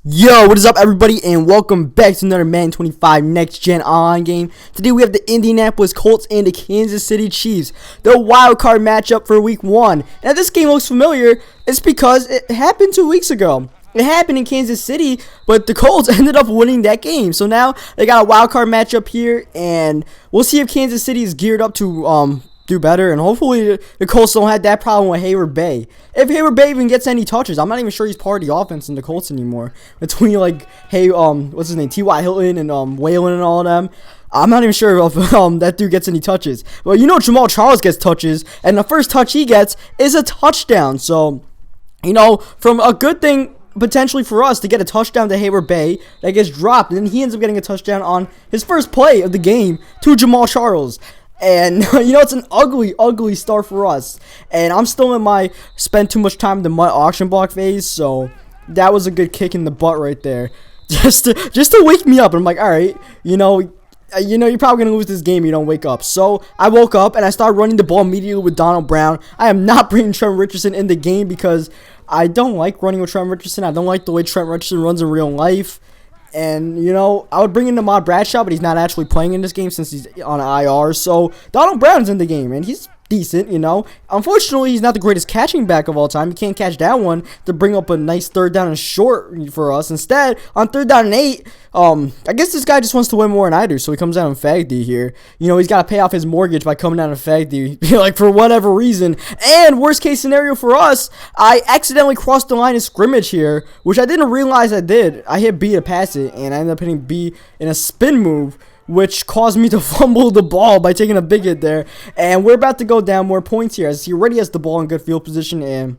Yo, what is up everybody, and welcome back to another Madden 25 Next Gen online game. Today we have the Indianapolis Colts and the Kansas City Chiefs, the wild card matchup for week 1. Now this game looks familiar, it's because it happened 2 weeks ago. It happened in Kansas City, but the Colts ended up winning that game. So now they got a wild card matchup here, and we'll see if Kansas City is geared up to do better, and hopefully the Colts don't have that problem with Hayward Bay. If Hayward Bay even gets any touches, I'm not even sure he's part of the offense in the Colts anymore. Between like what's his name, T.Y. Hilton and Waylon and all of them, I'm not even sure if that dude gets any touches. Well, you know Jamal Charles gets touches, and the first touch he gets is a touchdown. So, you know, from a good thing potentially for us to get a touchdown to Hayward Bay that gets dropped, and then he ends up getting a touchdown on his first play of the game to Jamal Charles. And, you know, it's an ugly start for us. And I'm still in my spend too much time in the mud auction block phase. So, that was a good kick in the butt right there. Just to wake me up. And I'm like, alright, you know, you're probably going to lose this game if you don't wake up. So, I woke up and I started running the ball immediately with Donald Brown. I am not bringing Trent Richardson in the game because I don't like running with Trent Richardson. I don't like the way Trent Richardson runs in real life. And, you know, I would bring in Ahmad Bradshaw, but he's not actually playing in this game since he's on IR. So, Donald Brown's in the game, and he's decent, you know. Unfortunately, he's not the greatest catching back of all time. He can't catch that one to bring up a nice third down and short for us. Instead, on 3rd down and 8, I guess this guy just wants to win more than I do, so he comes out and fag D here. You know, he's got to pay off his mortgage by coming down and fag D, like, for whatever reason. And, worst case scenario for us, I accidentally crossed the line of scrimmage here, which I didn't realize I did. I hit B to pass it, and I ended up hitting B in a spin move, which caused me to fumble the ball by taking a big hit there. And we're about to go down more points here, as he already has the ball in good field position, and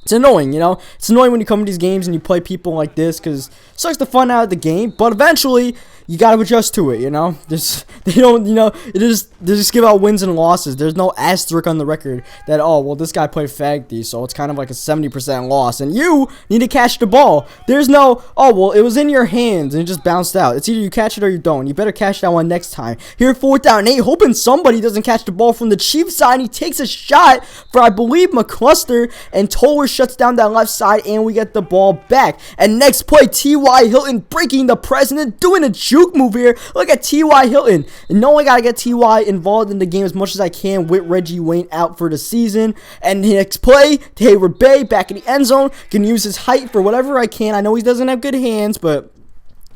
it's annoying, you know. It's annoying when you come to these games and you play people like this, because it sucks the fun out of the game. But eventually, you gotta adjust to it, you know. They don't, you know, they just give out wins and losses. There's no asterisk on the record that, oh, well, this guy played fagty, so it's kind of like a 70% loss, and you need to catch the ball. There's no, oh, well, it was in your hands and it just bounced out. It's either you catch it or you don't. You better catch that one next time. Here, 4th down and 8, hoping somebody doesn't catch the ball from the Chiefs side. He takes a shot for, I believe, McCluster, and Toller shuts down that left side, and we get the ball back. And next play, T.Y. Hilton breaking the press and then doing a juke move here. Look at T.Y. Hilton. And no, I gotta get T.Y. involved in the game as much as I can with Reggie Wayne out for the season. And the next play, Hayward Bay back in the end zone. Can use his height for whatever I can. I know he doesn't have good hands, but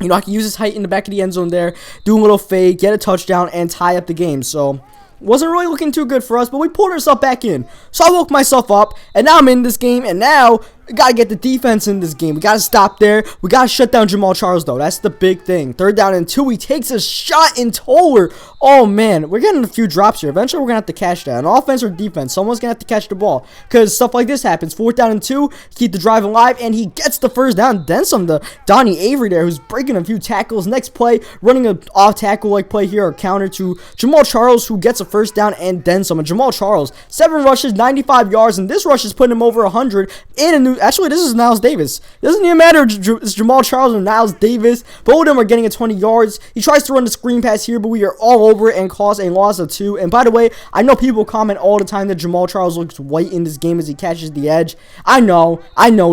you know, I can use his height in the back of the end zone there, do a little fake, get a touchdown, and tie up the game. So, wasn't really looking too good for us, but we pulled ourselves back in. So I woke myself up, and now I'm in this game, and now we gotta get the defense in this game. We gotta stop there. We gotta shut down Jamal Charles, though. That's the big thing. 3rd down and 2. He takes a shot in Toller. Oh, man. We're getting a few drops here. Eventually, we're gonna have to catch that. On offense or defense, someone's gonna have to catch the ball, because stuff like this happens. 4th down and 2. Keep the drive alive, and he gets the 1st down. Then some to Donnie Avery there, who's breaking a few tackles. Next play, running an off-tackle-like play here, or counter to Jamal Charles, who gets a 1st down and then some. And Jamal Charles, 7 rushes, 95 yards, and this rush is putting him over 100 in a new. Actually, this is Niles Davis. It doesn't even matter if it's Jamal Charles or Niles Davis. Both of them are getting at 20 yards. He tries to run the screen pass here, but we are all over it and cause a loss of 2. And by the way, I know people comment all the time that Jamal Charles looks white in this game as he catches the edge. I know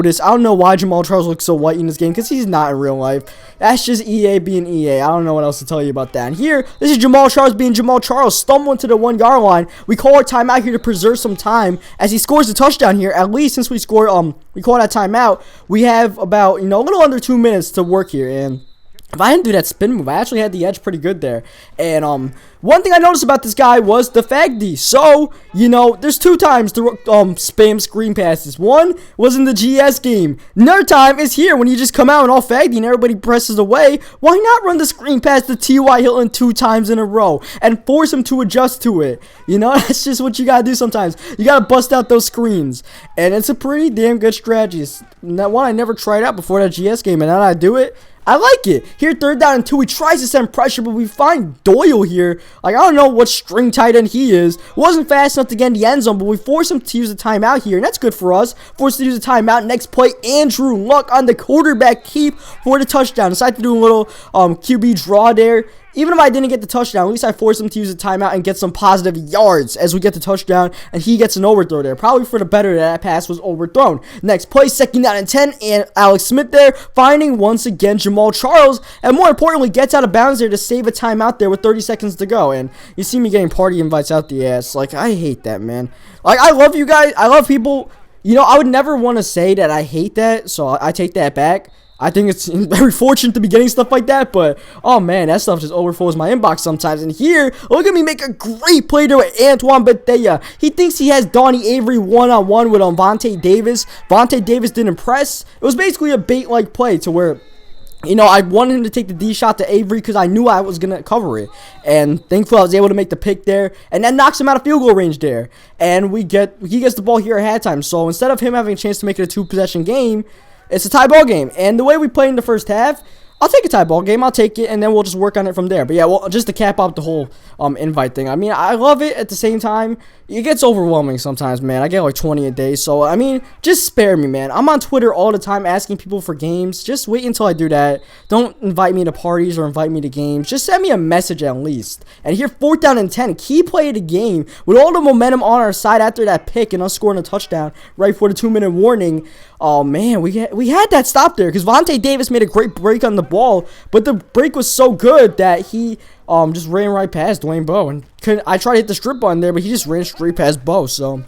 this. I don't know why Jamal Charles looks so white in this game, because he's not in real life. That's just EA being EA. I don't know what else to tell you about that. And here, this is Jamal Charles being Jamal Charles, stumbling to the 1-yard line. We call our timeout here to preserve some time as he scores the touchdown here. At least since we scored, we call that timeout, we have about, you know, a little under 2 minutes to work here. And if I didn't do that spin move, I actually had the edge pretty good there. And one thing I noticed about this guy was the fag D. So, you know, there's 2 times to spam screen passes. One was in the GS game. Another time is here when you just come out and all fag D and everybody presses away. Why not run the screen pass to T.Y. Hilton 2 times in a row and force him to adjust to it? You know, that's just what you gotta do sometimes. You gotta bust out those screens. And it's a pretty damn good strategy. It's that one I never tried out before that GS game, and now that I do it, I like it. Here, 3rd down and 2. He tries to send pressure, but we find Doyle here. Like, I don't know what string tight end he is. Wasn't fast enough to get in the end zone, but we force him to use a timeout here, and that's good for us. Forced to use a timeout. Next play, Andrew Luck on the quarterback keep for the touchdown. Decided to do a little QB draw there. even if I didn't get the touchdown, at least I forced him to use a timeout and get some positive yards as we get the touchdown, and he gets an overthrow there. Probably for the better that pass was overthrown. Next play, 2nd down and 10, and Alex Smith there, finding once again Jamal Charles, and more importantly, gets out of bounds there to save a timeout there with 30 seconds to go. And you see me getting party invites out the ass. Like, I hate that, man. Like, I love you guys. I love people. You know, I would never want to say that I hate that, so I take that back. I think it's very fortunate to be getting stuff like that, but, oh man, that stuff just overflows my inbox sometimes. And here, look at me make a great play there with Antoine Bethea. He thinks he has Donnie Avery one-on-one with Vontae Davis. Vontae Davis didn't impress. It was basically a bait-like play to where, you know, I wanted him to take the D shot to Avery because I knew I was going to cover it. And thankfully, I was able to make the pick there. And that knocks him out of field goal range there. And he gets the ball here at halftime. So instead of him having a chance to make it a 2-possession game, it's a tie ball game. And the way we played in the first half, I'll take a tie ball game. I'll take it, and then we'll just work on it from there. But yeah, well, just to cap out the whole invite thing. I mean, I love it. At the same time, it gets overwhelming sometimes, man. I get like 20 a day. So, I mean, just spare me, man. I'm on Twitter all the time asking people for games. Just wait until I do that. Don't invite me to parties or invite me to games. Just send me a message at least. And here, 4th down and 10. Key play of the game. With all the momentum on our side after that pick and us scoring a touchdown right before the 2-minute warning. Oh, man, we had that stop there because Vontae Davis made a great break on the ball, but the break was so good that he just ran right past Dwayne Bowe, and I tried to hit the strip button there, but he just ran straight past Bowe, so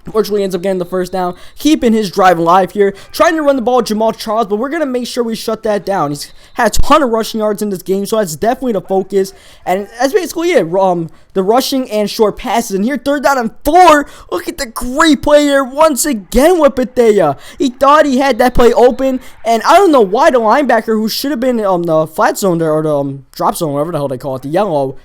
unfortunately ends up getting the first down, keeping his drive alive here, trying to run the ball with Jamal Charles, but we're going to make sure we shut that down. He's had a ton of rushing yards in this game, so that's definitely the focus, and that's basically it. The rushing and short passes, and here 3rd down and 4, look at the great play here once again with Bethea. He thought he had that play open, and I don't know why the linebacker, who should have been the flat zone there, or the drop zone, whatever the hell they call it, the yellow,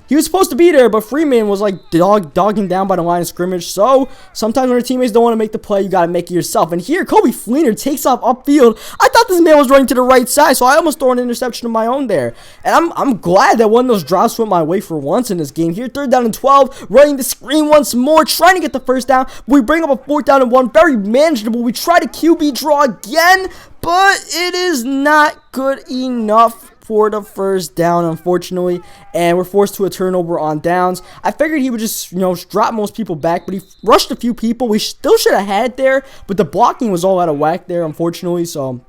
he was supposed to be there, but Freeman was like dogging down by the line of scrimmage. So sometimes when your teammates don't want to make the play, you got to make it yourself. And here, Kobe Fleener takes off upfield. I thought this man was running to the right side, so I almost threw an interception of my own there. And I'm glad that one of those drops went my way for once in this game. Here, 3rd down and 12, running the screen once more, trying to get the first down. We bring up a 4th down and 1, very manageable. We try to QB draw again, but it is not good enough for the first down, unfortunately, and we're forced to a turnover on downs. I figured he would just, you know, drop most people back, but he rushed a few people. We still should have had it there, but the blocking was all out of whack there, unfortunately, so,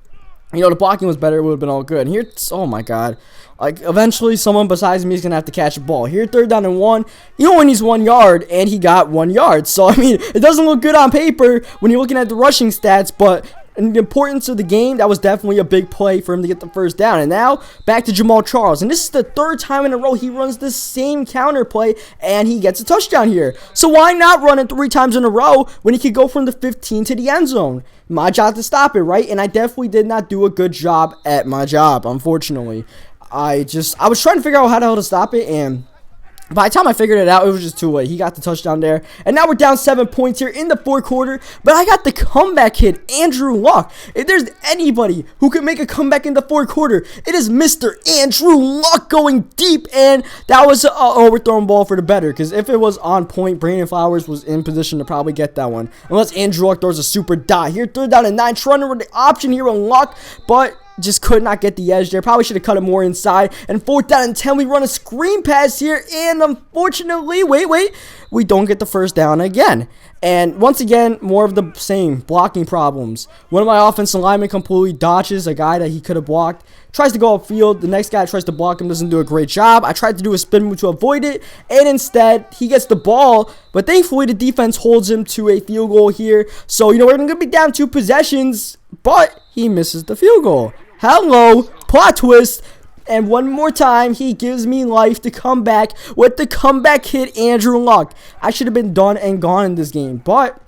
you know, the blocking was better. It would have been all good. And here, oh my god, like, eventually someone besides me is going to have to catch a ball. Here, 3rd down and 1, he only needs 1 yard, and he got 1 yard, so, I mean, it doesn't look good on paper when you're looking at the rushing stats, but and the importance of the game, that was definitely a big play for him to get the first down. And now, back to Jamal Charles. And this is the 3rd time in a row he runs the same counter play, and he gets a touchdown here. So why not run it 3 times in a row when he could go from the 15 to the end zone? My job to stop it, right? And I definitely did not do a good job at my job, unfortunately. I was trying to figure out how the hell to stop it, and by the time I figured it out, it was just too late. He got the touchdown there. And now we're down 7 points here in the 4th quarter. But I got the comeback kid, Andrew Luck. If there's anybody who can make a comeback in the 4th quarter, it is Mr. Andrew Luck going deep. And that was an overthrown ball for the better. Because if it was on point, Brandon Flowers was in position to probably get that one. Unless Andrew Luck throws a super dot. Here, 3rd down and 9. Trying to run the option here on Luck. But just could not get the edge there. Probably should have cut it more inside. And 4th down and 10, we run a screen pass here. And unfortunately, wait, we don't get the first down again. And once again, more of the same blocking problems. One of my offensive linemen completely dodges a guy that he could have blocked. Tries to go upfield. The next guy tries to block him, doesn't do a great job. I tried to do a spin move to avoid it. And instead, he gets the ball. But thankfully, the defense holds him to a field goal here. So, you know, we're going to be down 2 possessions. But he misses the field goal. Hello, plot twist. And one more time, he gives me life to come back with the comeback hit, Andrew Luck. I should have been done and gone in this game, but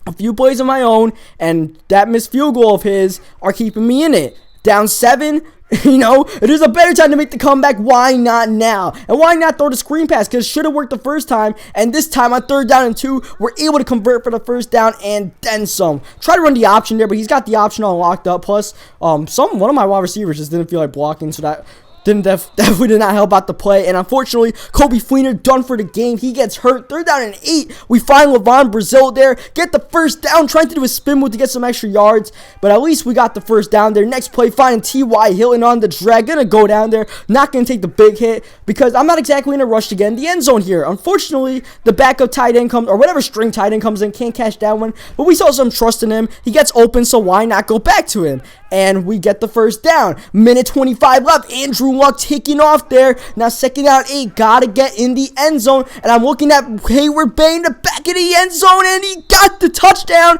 a few plays of my own and that missed field goal of his are keeping me in it. Down 7, you know, it is a better time to make the comeback. Why not now? And why not throw the screen pass? Because it should have worked the first time. And this time on 3rd down and 2, we're able to convert for the first down and then some. Try to run the option there, but he's got the option all locked up. Plus, one of my wide receivers just didn't feel like blocking, so that definitely did not help out the play. And unfortunately, Kobe Fleener done for the game. He gets hurt. 3rd down and 8. We find Levon Brazil there. Get the first down. Trying to do a spin move to get some extra yards. But at least we got the first down there. Next play, finding T.Y. Hilton on the drag. Gonna go down there. Not gonna take the big hit because I'm not exactly in a rush to get in the end zone here. Unfortunately, the backup tight end comes, or whatever string tight end comes in. Can't catch that one. But we saw some trust in him. He gets open, so why not go back to him? And we get the first down. Minute 25 left. Andrew Luck taking off there. Now 2nd down 8. Gotta get in the end zone. And I'm looking at Hayward Bay in the back of the end zone. And he got the touchdown.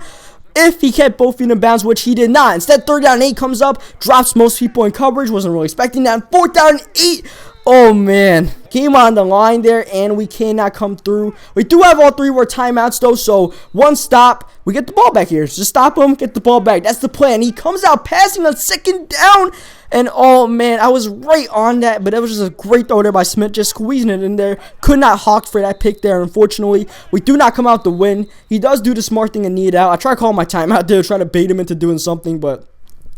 If he kept both feet in bounds, which he did not. Instead, 3rd down 8 comes up. Drops most people in coverage. Wasn't really expecting that. 4th down 8. Oh, man. Game on the line there, and we cannot come through. We do have all 3 more timeouts, though, so one stop. We get the ball back here. Just stop him, get the ball back. That's the plan. He comes out passing on 2nd down, and oh, man, I was right on that, but it was just a great throw there by Smith, just squeezing it in there. Could not hawk for that pick there, unfortunately. We do not come out to win. He does do the smart thing and need out. I try calling my timeout there, trying to bait him into doing something, but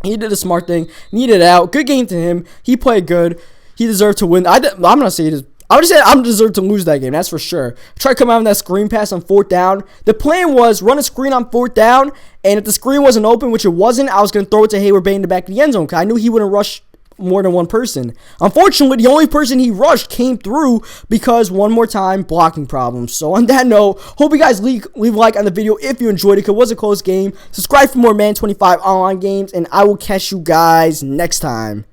he did a smart thing, needed out. Good game to him. He played good. He deserved to win. I'm gonna say it. I would say I'm deserved to lose that game. That's for sure. Try to come out on that screen pass on 4th down. The plan was run a screen on 4th down, and if the screen wasn't open, which it wasn't, I was gonna throw it to Hayward Bay in the back of the end zone because I knew he wouldn't rush more than one person. Unfortunately, the only person he rushed came through because one more time blocking problems. So on that note, hope you guys leave a like on the video if you enjoyed it because it was a close game. Subscribe for more Madden 25 online games, and I will catch you guys next time.